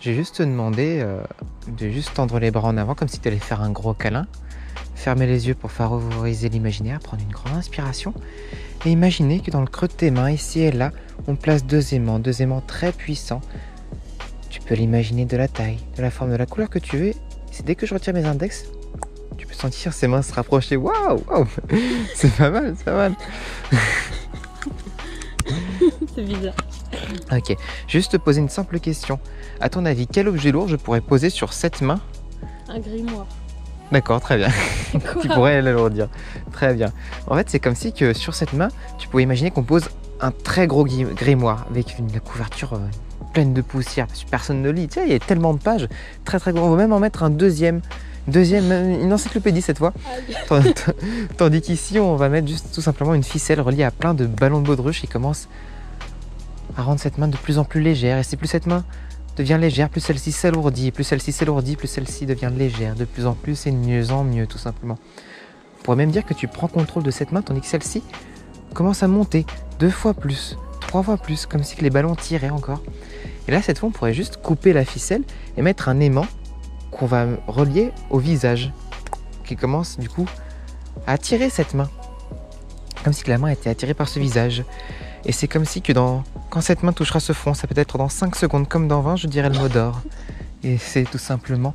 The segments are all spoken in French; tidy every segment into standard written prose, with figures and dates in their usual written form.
je vais juste te demander de juste tendre les bras en avant comme si tu allais faire un gros câlin. Fermer les yeux pour favoriser l'imaginaire, prendre une grande inspiration et imaginer que dans le creux de tes mains, ici et là, on place deux aimants très puissants. Tu peux l'imaginer de la taille, de la forme, de la couleur que tu veux. C'est dès que je retire mes index, tu peux sentir ces mains se rapprocher. Waouh, waouh. C'est pas mal, c'est pas mal. C'est bizarre. Ok, juste te poser une simple question. À ton avis, quel objet lourd je pourrais poser sur cette main? Un grimoire. D'accord, très bien. Quoi? Tu pourrais l'alourdir. Très bien. En fait, c'est comme si que sur cette main, tu pouvais imaginer qu'on pose un très gros grimoire avec une couverture pleine de poussière parce que personne ne lit. Tu sais, il y a tellement de pages, très très gros. On va même en mettre un deuxième, une encyclopédie cette fois. Tandis qu'ici, on va mettre juste tout simplement une ficelle reliée à plein de ballons de baudruche qui commencent à rendre cette main de plus en plus légère. Et c'est plus cette main devient légère, plus celle-ci s'alourdit, plus celle-ci s'alourdit, plus celle-ci devient légère, de plus en plus et de mieux en mieux tout simplement. On pourrait même dire que tu prends contrôle de cette main tandis que celle-ci commence à monter 2 fois plus, 3 fois plus, comme si que les ballons tiraient encore. Et là cette fois on pourrait juste couper la ficelle et mettre un aimant qu'on va relier au visage, qui commence du coup à attirer cette main, comme si que la main était attirée par ce visage. Et c'est comme si que quand cette main touchera ce front, ça peut être dans 5 secondes comme dans 20, je dirais le mot d'or. Et c'est tout simplement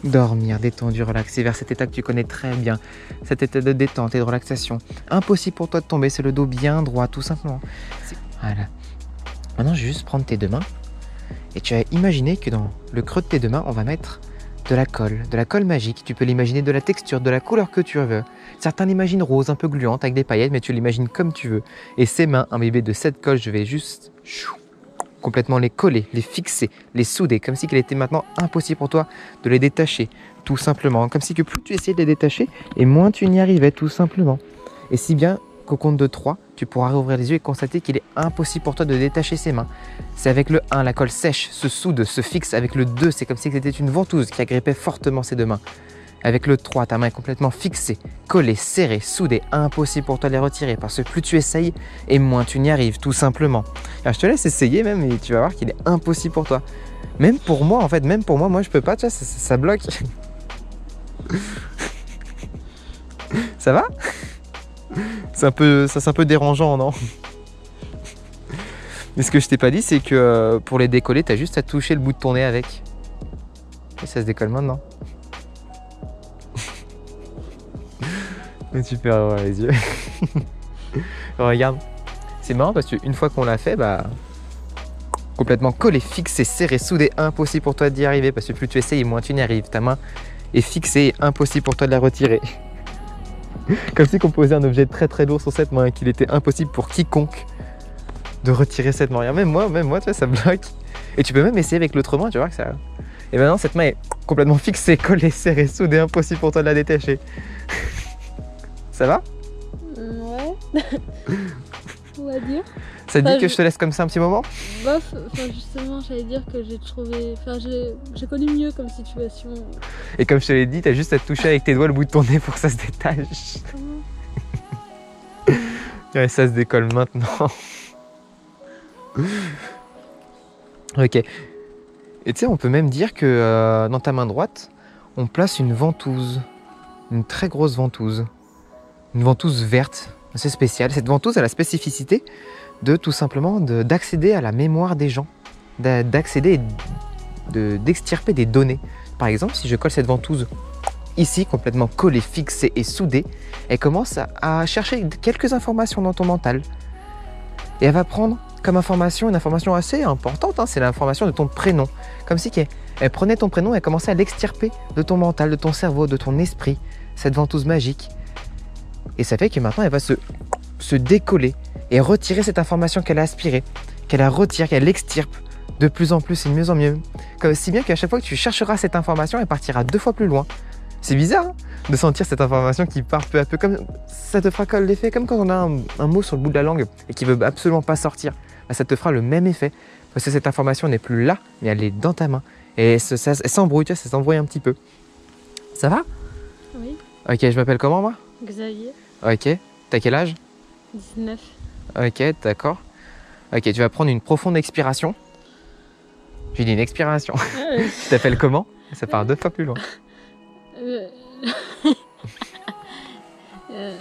dormir, détendu, relaxé, vers cet état que tu connais très bien. Cet état de détente et de relaxation. Impossible pour toi de tomber, c'est le dos bien droit, tout simplement. Voilà. Maintenant, je vais juste prendre tes deux mains. Et tu vas imaginer que dans le creux de tes deux mains, on va mettre de la colle magique. Tu peux l'imaginer de la texture, de la couleur que tu veux. Certains l'imaginent rose, un peu gluante, avec des paillettes, mais tu l'imagines comme tu veux. Et ces mains, imbibées de cette colle, je vais juste complètement les coller, les fixer, les souder, comme si qu'il était maintenant impossible pour toi de les détacher, tout simplement. Comme si que plus tu essayais de les détacher, et moins tu n'y arrivais, tout simplement. Et si bien qu'au compte de 3, tu pourras rouvrir les yeux et constater qu'il est impossible pour toi de détacher ses mains. C'est avec le 1, la colle sèche, se soude, se fixe. Avec le 2, c'est comme si c'était une ventouse qui agrippait fortement ses deux mains. Avec le 3, ta main est complètement fixée, collée, serrée, soudée. Impossible pour toi de les retirer parce que plus tu essayes et moins tu n'y arrives, tout simplement. Alors je te laisse essayer même et tu vas voir qu'il est impossible pour toi. Même pour moi, en fait, moi je peux pas, tu vois, ça bloque. Ça va? C'est un peu dérangeant, non? Mais ce que je t'ai pas dit, c'est que pour les décoller, tu as juste à toucher le bout de ton nez avec. Et ça se décolle maintenant. Mais tu peux avoir les yeux. Regarde. C'est marrant parce qu'une fois qu'on l'a fait, bah, complètement collé, fixé, serré, soudé, impossible pour toi d'y arriver parce que plus tu essayes, moins tu n'y arrives. Ta main est fixée, impossible pour toi de la retirer. Comme si on posait un objet très très lourd sur cette main et qu'il était impossible pour quiconque de retirer cette main. Regarde, même moi, tu vois, ça bloque. Et tu peux même essayer avec l'autre main, tu vois que ça... Et maintenant, cette main est complètement fixée, collée, serrée, soudée, impossible pour toi de la détacher. Ça va? Ouais. On va dire. Ça te dit que je te laisse comme ça un petit moment? Bof, justement, j'allais dire que j'ai trouvé... j'ai connu mieux comme situation. Et comme je te l'ai dit, t'as juste à te toucher avec tes doigts le bout de ton nez pour que ça se détache. Ouais, ça se décolle maintenant. Ok. Et tu sais, on peut même dire que dans ta main droite, on place une ventouse. Une très grosse ventouse. Une ventouse verte, assez spéciale. Cette ventouse a la spécificité de tout simplement d'accéder à la mémoire des gens. D'accéder et d'extirper des données. Par exemple, si je colle cette ventouse ici, complètement collée, fixée et soudée, elle commence à chercher quelques informations dans ton mental. Et elle va prendre comme information une information assez importante, hein, c'est l'information de ton prénom. Comme si elle prenait ton prénom et elle commençait à l'extirper de ton mental, de ton cerveau, de ton esprit, cette ventouse magique. Et ça fait que maintenant elle va se décoller et retirer cette information qu'elle a aspirée, qu'elle la retire, qu'elle l'extirpe de plus en plus et de mieux en mieux. Comme si bien qu'à chaque fois que tu chercheras cette information, elle partira 2 fois plus loin. C'est bizarre hein, de sentir cette information qui part peu à peu, comme ça te fera l'effet comme quand on a un mot sur le bout de la langue et qui veut absolument pas sortir. Bah, ça te fera le même effet parce que cette information n'est plus là, mais elle est dans ta main. Et elle s'embrouille, tu vois, ça s'embrouille un petit peu. Ça va? Oui. Ok, je m'appelle comment moi? Xavier. Ok, t'as quel âge? 19. Ok, d'accord. Ok, tu vas prendre une profonde expiration. J'ai dit une expiration. Euh, Tu t'appelles comment? Ça part 2 fois plus loin. euh, euh,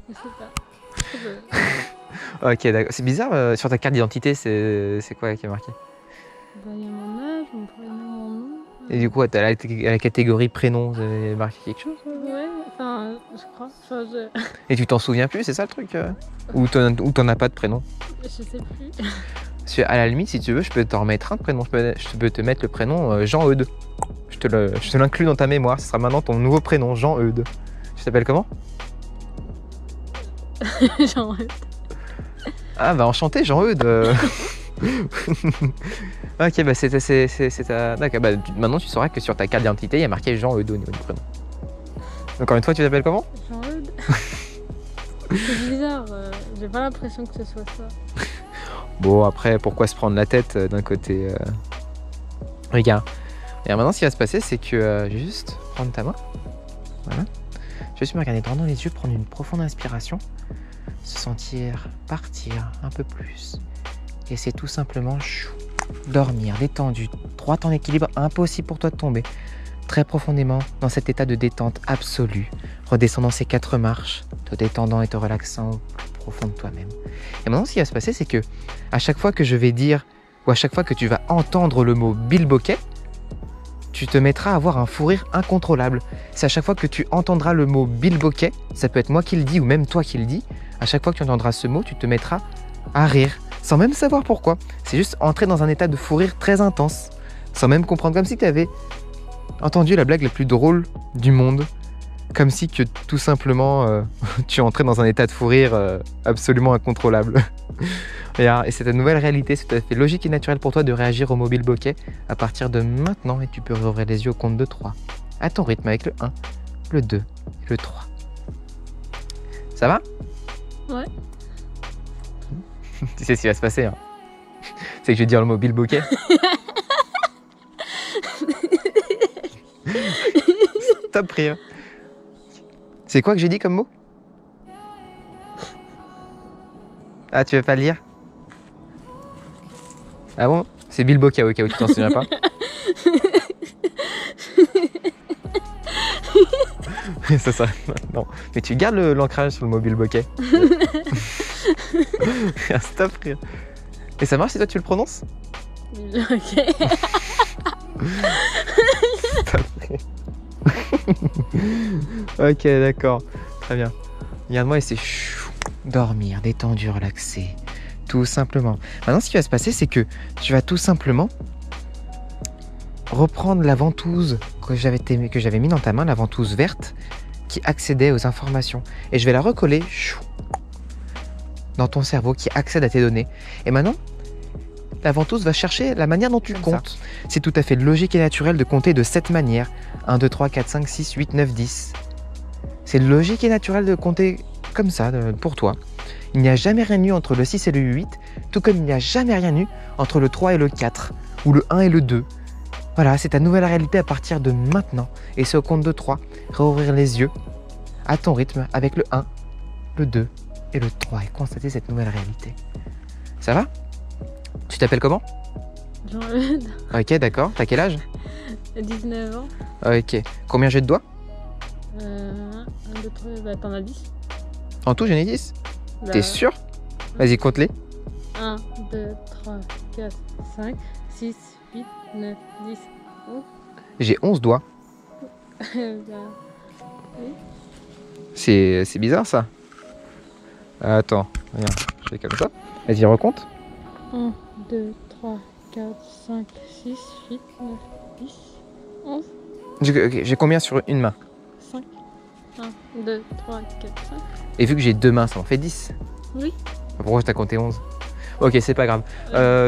je sais pas. Ok, d'accord. C'est bizarre, sur ta carte d'identité, c'est quoi qui est marqué? Il y a mon âge, mon prénom, mon nom. Et du coup, t'as la catégorie prénom, c'est marqué quelque chose? Ouais, enfin, je crois. Enfin, Et tu t'en souviens plus, c'est ça le truc? Ou t'en as pas de prénom? je sais plus. À la limite, si tu veux, je peux t'en remettre un de prénom. Je peux te mettre le prénom Jean-Eudes. Je te l'inclus dans ta mémoire. Ce sera maintenant ton nouveau prénom, Jean-Eudes. Tu t'appelles comment? Genre, Ah bah enchanté, Jean-Eudes. Ok, bah c'est ta... D'accord, bah maintenant tu sauras que sur ta carte d'identité, il y a marqué Jean-Eudes au niveau du prénom. Encore une fois, tu t'appelles comment? Jean-Eudes. C'est bizarre, j'ai pas l'impression que ce soit ça. Bon, après, pourquoi se prendre la tête d'un côté Regarde. Et alors maintenant, ce qui va se passer, c'est que je vais juste prendre ta main. Voilà. Je vais juste me regarder droit dans les yeux, prendre une profonde inspiration, se sentir partir un peu plus. Et c'est tout simplement dormir, détendu, droit en équilibre, impossible pour toi de tomber. Très profondément dans cet état de détente absolue, redescendant ces 4 marches, te détendant et te relaxant au plus profond de toi-même. Et maintenant, ce qui va se passer, c'est que à chaque fois que je vais dire, ou à chaque fois que tu vas entendre le mot bilboquet, tu te mettras à avoir un fou rire incontrôlable. C'est à chaque fois que tu entendras le mot bilboquet, ça peut être moi qui le dis ou même toi qui le dis, à chaque fois que tu entendras ce mot, tu te mettras à rire, sans même savoir pourquoi. C'est juste entrer dans un état de fou rire très intense, sans même comprendre, comme si tu avais entendu la blague la plus drôle du monde, comme si que tout simplement tu entrais dans un état de fou rire absolument incontrôlable. Et c'est ta nouvelle réalité, c'est tout à fait logique et naturel pour toi de réagir au mobile bokeh à partir de maintenant, et tu peux rouvrir les yeux au compte de 3, à ton rythme avec le 1, le 2 et le 3. Ça va? Ouais. Tu sais ce qui va se passer, hein? C'est que je vais dire le mot bilboquet. Stop rire. C'est quoi que j'ai dit comme mot? Ah, tu veux pas le lire? Ah bon? C'est bilboquet au cas où tu t'en souviens pas. Ça s'arrête maintenant. Mais tu gardes l'ancrage sur le mot bilboquet. Stop rire. Et ça marche si toi tu le prononces? Ok. Stop rire. Ok, d'accord. Très bien. Regarde-moi et c'est dormir, détendu, relaxé. Tout simplement. Maintenant, ce qui va se passer, c'est que tu vas tout simplement reprendre la ventouse que j'avais mis dans ta main, la ventouse verte qui accédait aux informations. Et je vais la recoller dans ton cerveau qui accède à tes données. Et maintenant, la ventouse va chercher la manière dont tu comptes. C'est tout à fait logique et naturel de compter de cette manière. 1, 2, 3, 4, 5, 6, 8, 9, 10. C'est logique et naturel de compter comme ça pour toi. Il n'y a jamais rien eu entre le 6 et le 8, tout comme il n'y a jamais rien eu entre le 3 et le 4, ou le 1 et le 2. Voilà, c'est ta nouvelle réalité à partir de maintenant. Et c'est au compte de 3, réouvrir les yeux à ton rythme avec le 1, le 2 et le 3 et constater cette nouvelle réalité. Ça va? Tu t'appelles comment? Jean-Eudes. Ok, d'accord. T'as quel âge? 19 ans. Ok. Combien j'ai de doigts? 1, 2, 3, bah t'en as 10. En tout, j'en ai 10. Bah, T'es sûr? Vas-y, compte-les. 1, 2, 3, 4, 5, 6, 8, 9, 10, 11. J'ai 11 doigts. Bah, oui. C'est bizarre, ça. Attends, regarde. Je fais comme ça. Vas-y, recompte. 1, 2, 3, 4, 5, 6, 8, 9, 10, 11, J'ai combien sur une main? 5. 1, 2, 3, 4, 5. Et vu que j'ai 2 mains, ça en fait 10. Oui. Pourquoi t'as compté 11? Ok, c'est pas grave.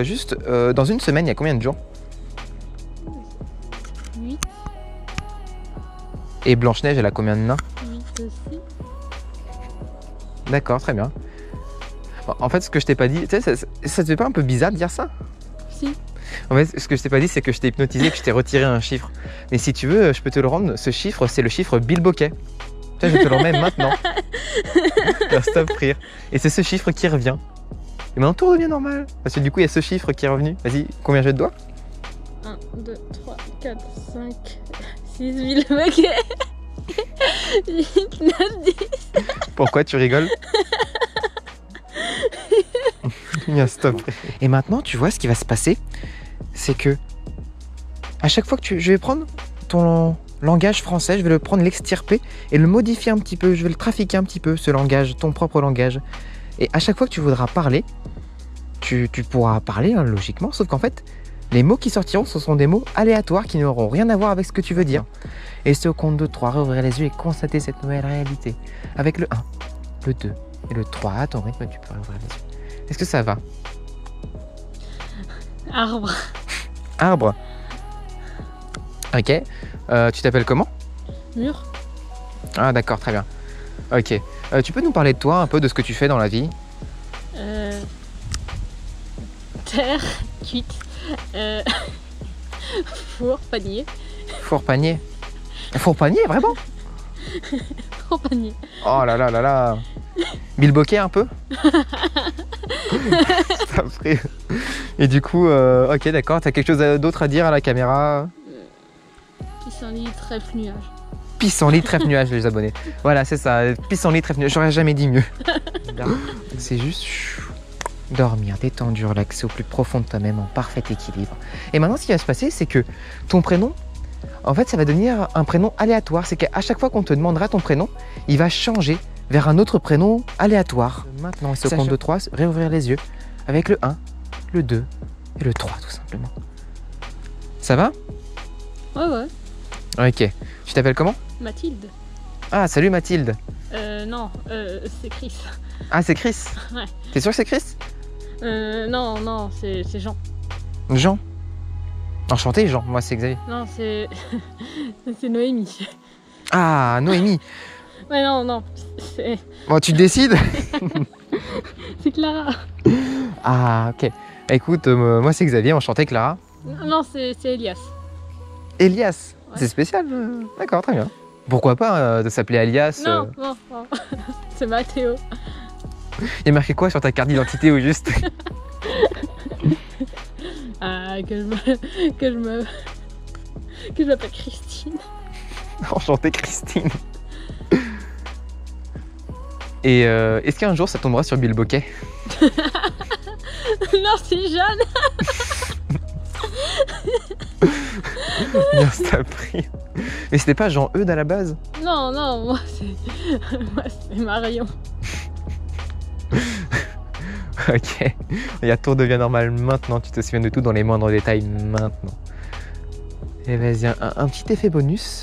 Juste, dans une semaine, il y a combien de jours? 8. Et Blanche-Neige, elle a combien de nains? 8 aussi. D'accord, très bien. En fait, ce que je t'ai pas dit, tu sais, ça te fait pas un peu bizarre de dire ça? Si. En fait, ce que je t'ai pas dit, c'est que je t'ai hypnotisé et que je t'ai retiré un chiffre. Mais si tu veux, je peux te le rendre. Ce chiffre, c'est le chiffre bilboquet. Tu vois, je te le remets maintenant. Stop rire. Et c'est ce chiffre qui revient. Et maintenant tout redevient normal. Parce que du coup, il y a ce chiffre qui est revenu. Vas-y, combien j'ai de doigts? 1, 2, 3, 4, 5, 6 000 baguettes. 8, 9, 10. Pourquoi tu rigoles? Bien, stop. Et maintenant, tu vois, ce qui va se passer, c'est que à chaque fois que je vais prendre ton langage français, je vais le prendre, l'extirper et le modifier un petit peu. Je vais le trafiquer un petit peu, ce langage, ton propre langage. Et à chaque fois que tu voudras parler, tu pourras parler, hein, logiquement, sauf qu'en fait, les mots qui sortiront, ce sont des mots aléatoires qui n'auront rien à voir avec ce que tu veux dire. Et c'est au compte de 3, réouvrir les yeux et constater cette nouvelle réalité. Avec le 1, le 2 et le 3, à ton rythme, tu peux réouvrir les yeux. Est-ce que ça va? Arbre. Arbre. Ok. Tu t'appelles comment? Mur. Ah d'accord, très bien. Ok. Tu peux nous parler de toi, un peu de ce que tu fais dans la vie? Terre. Cuite. Four. Panier. Four panier. Four panier, vraiment? Four panier. Oh là là là là. Bilboquet un peu? Après. Et du coup, ok d'accord, t'as quelque chose d'autre à dire à la caméra? Pissenlit, trèfle, nuage. Pissenlit, trèfle, nuage, les abonnés. Voilà, c'est ça. Pissenlit, trèfle, nuage. J'aurais jamais dit mieux. C'est juste dormir, détendu, relaxé au plus profond de toi-même, en parfait équilibre. Et maintenant, ce qui va se passer, c'est que ton prénom, en fait, ça va devenir un prénom aléatoire. C'est qu'à chaque fois qu'on te demandera ton prénom, il va changer vers un autre prénom aléatoire. Maintenant, c'est au compte de 3, réouvrir les yeux avec le 1, le 2 et le 3, tout simplement. Ça va? Ouais. Ok. Tu t'appelles comment? Mathilde. Ah, salut Mathilde. Non, c'est Chris. Ah, c'est Chris? Ouais. T'es sûr que c'est Chris? Non, c'est Jean. Jean? Enchanté, Jean. Moi, c'est Xavier. Non, c'est c'est Noémie. Ah, Noémie. Ouais, non, c'est Bon, tu décides? c'est Clara. Ah, ok. Écoute, moi, c'est Xavier. Enchanté, Clara. Non, c'est Elias. Elias. Ouais. C'est spécial. D'accord, très bien. Pourquoi pas de s'appeler Elias? Non. C'est Mathéo. Il y a marqué quoi sur ta carte d'identité au juste? Ah, que je m'appelle Christine. Enchanté, Christine. Et est-ce qu'un jour ça tombera sur Bilboquet? Non, c'est Jeanne. Bien, c'est appris. Mais c'était pas Jean-Eudes à la base? Non, moi c'est Marion. Ok. Et tout devient normal maintenant. Tu te souviens de tout dans les moindres détails maintenant. Et vas-y, un petit effet bonus.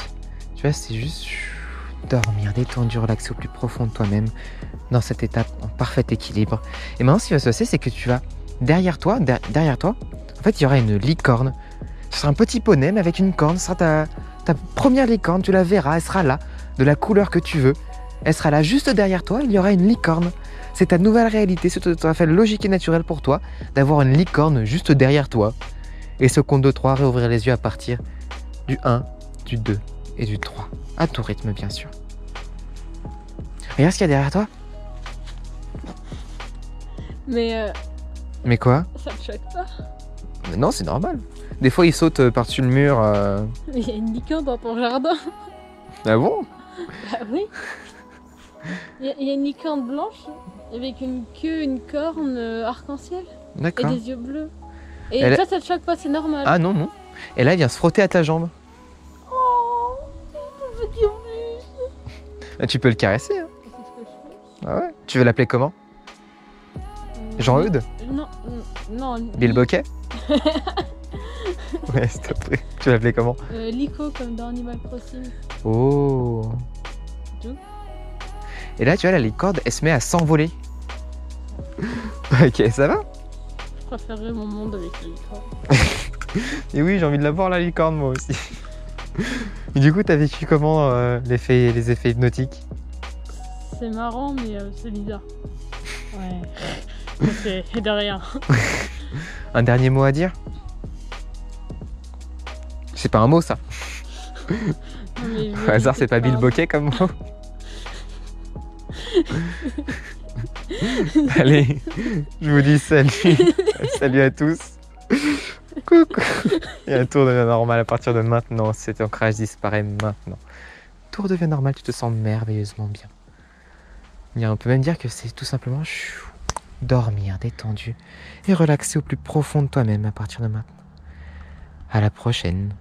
Tu vois, c'est juste dormir, détendu, relaxé au plus profond de toi-même, dans cette étape en parfait équilibre. Et maintenant, ce qui va se passer, c'est que tu vas derrière toi, en fait, il y aura une licorne. Ce sera un petit poney, mais avec une corne. Ce sera ta première licorne. Tu la verras, elle sera là, de la couleur que tu veux. Elle sera là, juste derrière toi. Il y aura une licorne. C'est ta nouvelle réalité. C'est tout à fait logique et naturel pour toi d'avoir une licorne juste derrière toi. Et ce compte de 3, réouvrir les yeux à partir du 1, du 2 et du 3. À ton rythme, bien sûr. Regarde ce qu'il y a derrière toi. Mais quoi? ça te choque pas? Non, c'est normal. Des fois, ils sautent par-dessus le mur. Mais il y a une licorne dans ton jardin. Ah bon? Bah oui. Il y a une licorne blanche avec une queue, une corne arc-en-ciel et D'accord. des yeux bleus. Et Elle ça te choque pas, c'est normal. Ah non. Et là, elle vient se frotter à ta jambe. Oh, je veux dire plus. Ah, tu peux le caresser. Hein. C'est ce que je fais. Ah ouais. Tu veux l'appeler comment? Jean-Eudes? Non. Bilboquet? Ouais, s'il te plaît. Tu veux l'appeler comment? Lico, comme dans Animal Crossing. Oh. Tout. Et là, tu vois, la licorne, elle se met à s'envoler. Ok, ça va? Je préférerais mon monde avec la licorne. Et oui, j'ai envie de la voir, la licorne, moi aussi. Et du coup, t'as vécu comment les effets hypnotiques? C'est marrant, mais c'est bizarre. Ouais. C'est de rien. Un dernier mot à dire? C'est pas un mot, ça. Non, mais Au hasard, c'est pas Bilboquet comme mot? Allez, je vous dis salut. Salut à tous. Coucou. Et un tour devient normal à partir de maintenant. Cet ancrage disparaît maintenant. Tour devient normal, tu te sens merveilleusement bien. On peut même dire que c'est tout simplement dormir détendu et relaxer au plus profond de toi-même à partir de maintenant. À la prochaine.